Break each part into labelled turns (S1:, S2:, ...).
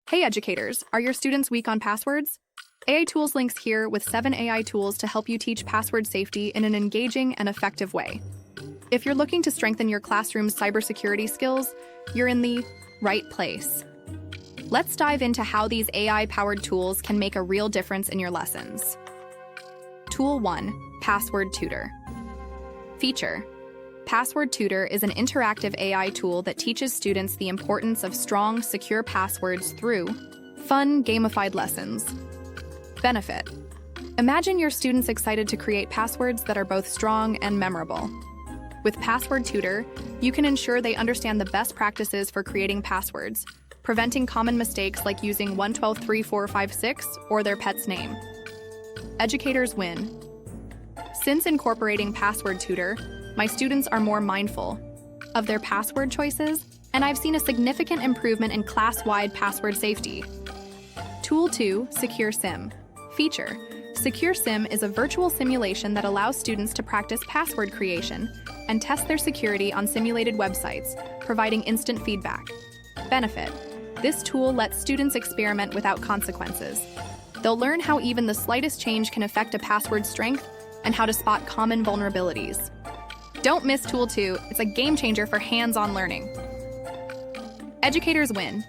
S1: Hey educators, are your students weak on passwords? AiToolslink's here with 7 AI tools to help you teach password safety in an engaging and effective way. If you're looking to strengthen your classroom's cybersecurity skills, you're in the right place. Let's dive into how these AI-powered tools can make a real difference in your lessons. Tool 1. Password Tutor. Feature. Password Tutor is an interactive AI tool that teaches students the importance of strong, secure passwords through fun, gamified lessons. Benefit. Imagine your students excited to create passwords that are both strong and memorable. With Password Tutor, you can ensure they understand the best practices for creating passwords, preventing common mistakes like using 123456 or their pet's name. Educators win. Since incorporating Password Tutor, my students are more mindful of their password choices, and I've seen a significant improvement in class-wide password safety. Tool 2. SecureSim. Feature. SecureSim is a virtual simulation that allows students to practice password creation and test their security on simulated websites, providing instant feedback. Benefit. This tool lets students experiment without consequences. They'll learn how even the slightest change can affect a password's strength and how to spot common vulnerabilities. Don't miss Tool 2, it's a game changer for hands-on learning. Educators win.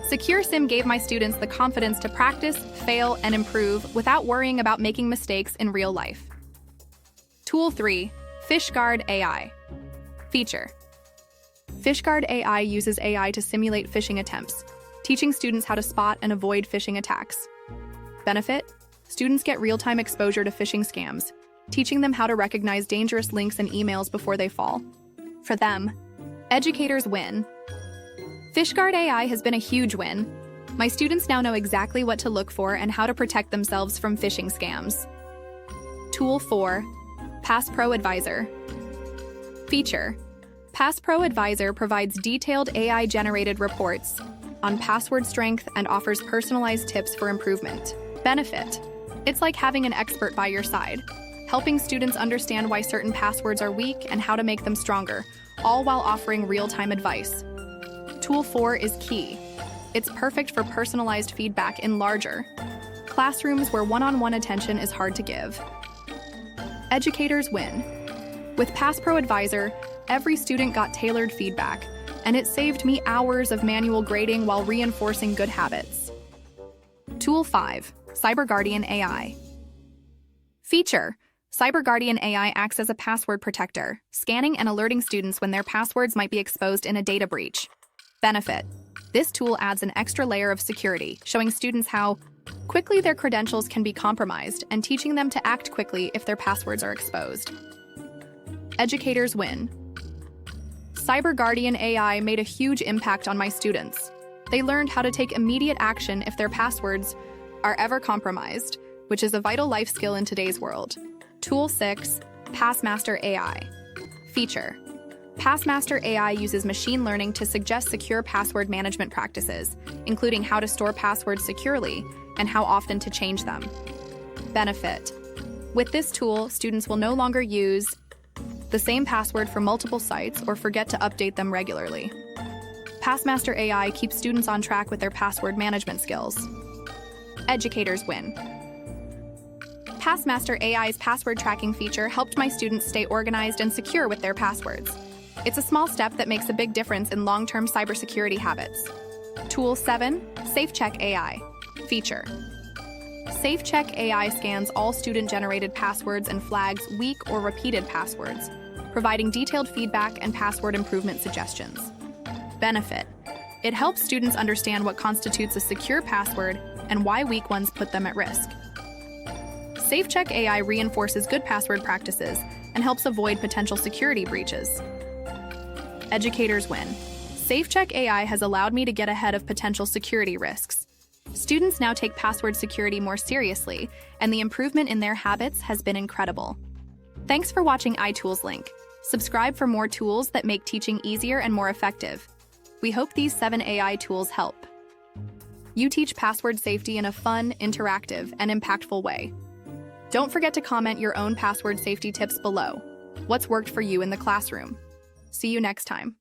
S1: SecureSim gave my students the confidence to practice, fail, and improve without worrying about making mistakes in real life. Tool 3. PhishGuard AI. Feature. PhishGuard AI uses AI to simulate phishing attempts, teaching students how to spot and avoid phishing attacks. Benefit. Students get real-time exposure to phishing scams, teaching them how to recognize dangerous links and emails before they fall. For them, educators win. PhishGuard AI has been a huge win. My students now know exactly what to look for and how to protect themselves from phishing scams. Tool 4. PassPro Advisor. Feature. PassPro Advisor provides detailed AI-generated reports on password strength and offers personalized tips for improvement. Benefit. It's like having an expert by your side, helping students understand why certain passwords are weak and how to make them stronger, all while offering real-time advice. Tool 4 is key. It's perfect for personalized feedback in larger classrooms where one-on-one attention is hard to give. Educators win. With PassPro Advisor, every student got tailored feedback, and it saved me hours of manual grading while reinforcing good habits. Tool 5. CyberGuardian AI. Feature. CyberGuardian AI acts as a password protector, scanning and alerting students when their passwords might be exposed in a data breach. Benefit. This tool adds an extra layer of security, showing students how quickly their credentials can be compromised and teaching them to act quickly if their passwords are exposed. Educators win. CyberGuardian AI made a huge impact on my students. They learned how to take immediate action if their passwords are ever compromised, which is a vital life skill in today's world. Tool 6. Passmaster AI. Feature. Passmaster AI uses machine learning to suggest secure password management practices, including how to store passwords securely and how often to change them. Benefit. With this tool, students will no longer use the same password for multiple sites or forget to update them regularly. Passmaster AI keeps students on track with their password management skills. Educators win. Passmaster AI's password tracking feature helped my students stay organized and secure with their passwords. It's a small step that makes a big difference in long-term cybersecurity habits. Tool 7. SafeCheck AI. Feature. SafeCheck AI scans all student-generated passwords and flags weak or repeated passwords, providing detailed feedback and password improvement suggestions. Benefit. It helps students understand what constitutes a secure password and why weak ones put them at risk. SafeCheck AI reinforces good password practices and helps avoid potential security breaches. Educators win. SafeCheck AI has allowed me to get ahead of potential security risks. Students now take password security more seriously, and the improvement in their habits has been incredible. Thanks for watching AiToolslink. Subscribe for more tools that make teaching easier and more effective. We hope these 7 AI tools help you teach password safety in a fun, interactive, and impactful way. Don't forget to comment your own password safety tips below. What's worked for you in the classroom? See you next time.